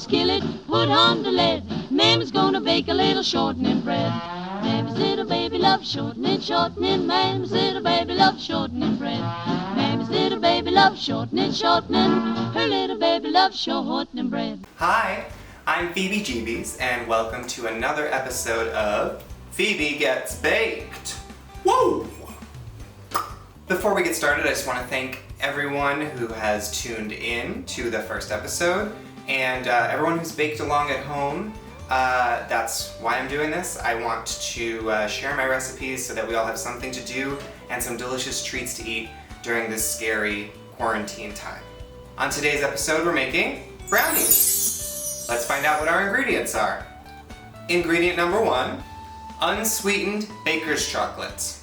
skillet, put on the lid. Mamma's gonna bake a little shortening bread. Mammy's little baby loves shortening, shortening. Mammy's little baby loves shortening bread. Mammy's little baby loves shortening, shortening. Her little baby loves shortening bread. Hi, I'm Phoebe Jeebies, and welcome to another episode of Phoebe Gets Baked. Woo! Before we get started, I just want to thank everyone who has tuned in to the first episode, and everyone who's baked along at home. That's why I'm doing this. I want to share my recipes so that we all have something to do and some delicious treats to eat during this scary quarantine time. On today's episode, we're making brownies. Let's find out what our ingredients are. Ingredient number 1, unsweetened baker's chocolate.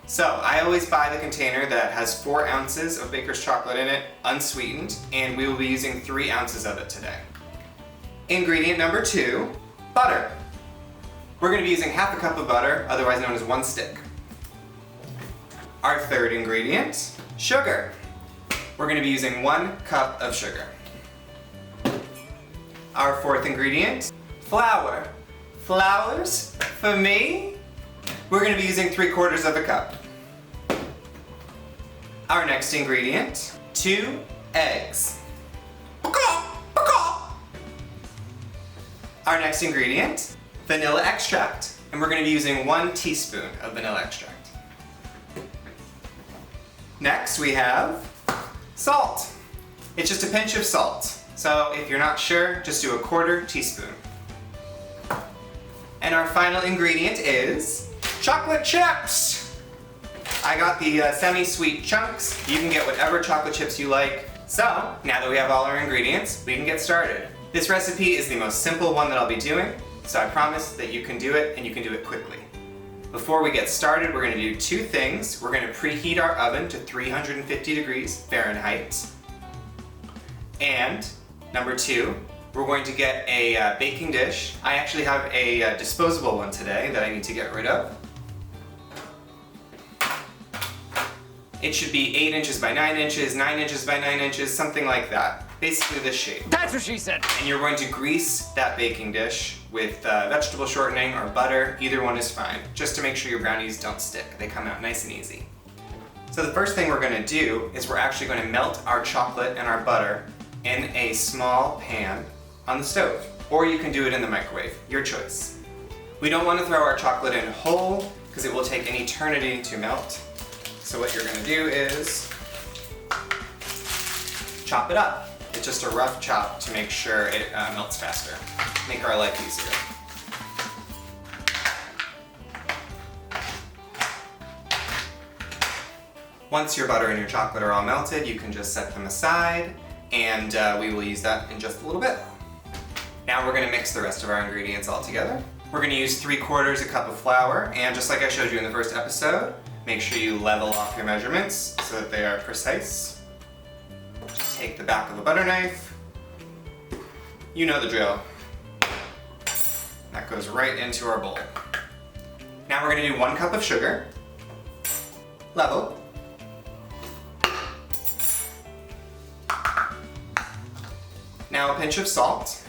So I always buy the container that has 4 ounces of baker's chocolate in it, unsweetened, and we will be using 3 ounces of it today. Ingredient number 2, butter. We're going to be using half a cup of butter, otherwise known as 1 stick. Our third ingredient, sugar. We're going to be using 1 cup of sugar. Our fourth ingredient, flour. Flowers for me? We're going to be using 3/4 of a cup. Our next ingredient, 2 eggs. Our next ingredient, vanilla extract. And we're going to be using 1 teaspoon of vanilla extract. Next we have salt. It's just a pinch of salt. So if you're not sure, just do 1/4 teaspoon. And our final ingredient is chocolate chips. I got the semi-sweet chunks. You can get whatever chocolate chips you like. So now that we have all our ingredients, we can get started. This recipe is the most simple one that I'll be doing, so I promise that you can do it and you can do it quickly. Before we get started, we're going to do 2 things. We're going to preheat our oven to 350 degrees Fahrenheit. And number 2, we're going to get a baking dish. I actually have a disposable one today that I need to get rid of. It should be 8 inches by 9 inches, 9 inches by 9 inches, something like that. Basically this shape. That's what she said! And you're going to grease that baking dish with vegetable shortening or butter. Either one is fine, just to make sure your brownies don't stick. They come out nice and easy. So the first thing we're going to do is we're actually going to melt our chocolate and our butter in a small pan on the stove. Or you can do it in the microwave, your choice. We don't want to throw our chocolate in whole because it will take an eternity to melt. So what you're going to do is chop it up. It's just a rough chop to make sure it melts faster. Make our life easier. Once your butter and your chocolate are all melted, you can just set them aside, and we will use that in just a little bit. Now we're going to mix the rest of our ingredients all together. We're going to use 3/4 a cup of flour, and just like I showed you in the first episode, make sure you level off your measurements so that they are precise. Just take the back of a butter knife. You know the drill. That goes right into our bowl. Now we're going to do 1 cup of sugar. Level. Now a pinch of salt.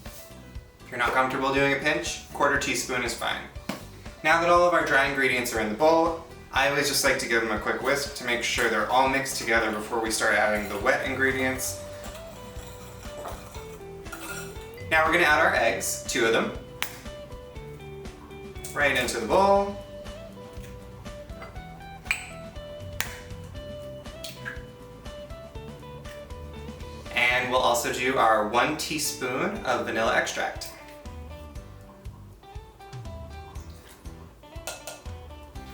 If you're not comfortable doing a pinch, 1/4 teaspoon is fine. Now that all of our dry ingredients are in the bowl, I always just like to give them a quick whisk to make sure they're all mixed together before we start adding the wet ingredients. Now we're going to add our eggs, 2 of them, right into the bowl. And we'll also do our 1 teaspoon of vanilla extract.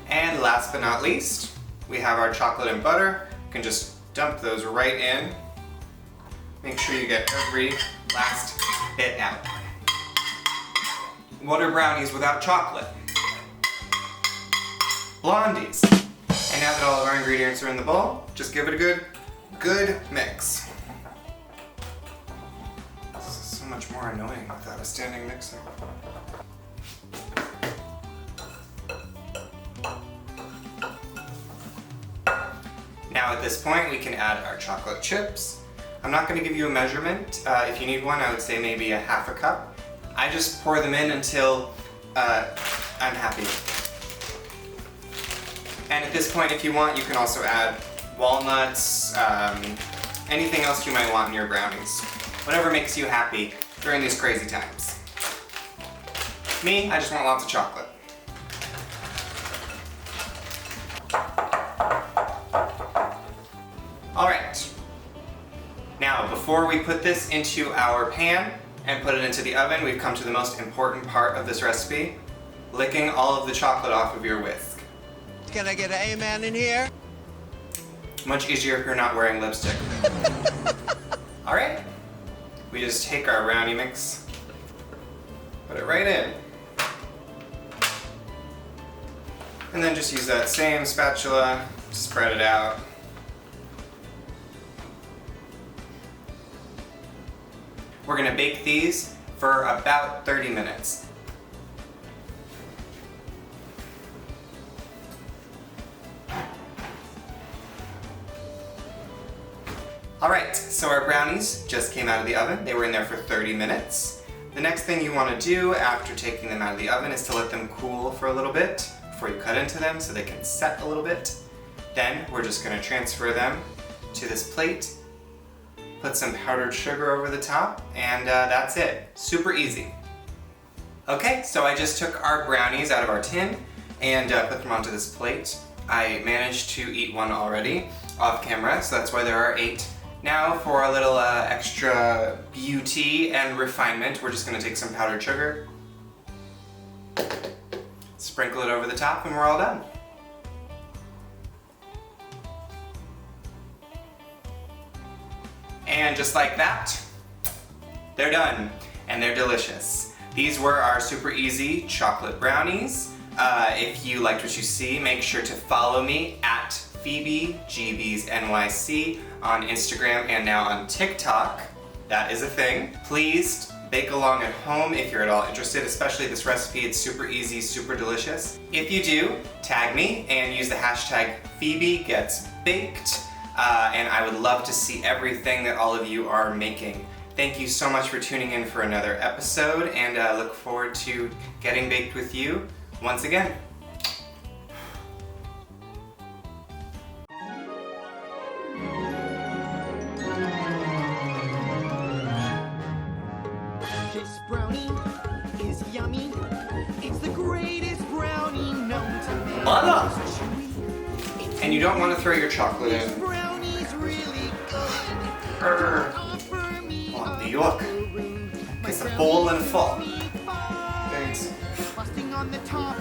And last but not least, we have our chocolate and butter. You can just dump those right in. Make sure you get every last bit out. What are brownies without chocolate? Blondies. And now that all of our ingredients are in the bowl, just give it a good mix. This is so much more annoying without a standing mixer. Now at this point we can add our chocolate chips. I'm not going to give you a measurement. If you need one, I would say maybe a half a cup. I just pour them in until I'm happy. And at this point, if you want, you can also add walnuts, anything else you might want in your brownies. Whatever makes you happy during these crazy times. Me, I just want lots of chocolate. Alright. Now, before we put this into our pan and put it into the oven, we've come to the most important part of this recipe, licking all of the chocolate off of your whisk. Can I get an amen in here? Much easier if you're not wearing lipstick. Alright. We just take our brownie mix, put it right in. And then just use that same spatula to spread it out. We're gonna bake these for about 30 minutes. Alright, so our brownies just came out of the oven. They were in there for 30 minutes. The next thing you want to do after taking them out of the oven is to let them cool for a little bit before you cut into them so they can set a little bit. Then we're just going to transfer them to this plate, put some powdered sugar over the top, and that's it. Super easy. Okay, so I just took our brownies out of our tin and put them onto this plate. I managed to eat one already off camera, so that's why there are 8. Now for a little extra beauty and refinement, we're just going to take some powdered sugar, sprinkle it over the top, and we're all done. And just like that, they're done, and they're delicious. These were our super easy chocolate brownies. If you liked what you see, make sure to follow me at Phoebe Jeebies NYC on Instagram and now on TikTok. That is a thing. Please bake along at home if you're at all interested, especially this recipe. It's super easy, super delicious. If you do, tag me and use the hashtag Phoebe Gets Baked, and I would love to see everything that all of you are making. Thank you so much for tuning in for another episode, and look forward to getting baked with you once again. This brownie is yummy. It's the greatest brownie known to man. Mother! It's chewy. And you don't want to throw your chocolate This in. brownie's really good. Grr. Offer me Oh, a New York. little room. It's My a full and brownie full. makes me fine. Thanks. Frosting on the top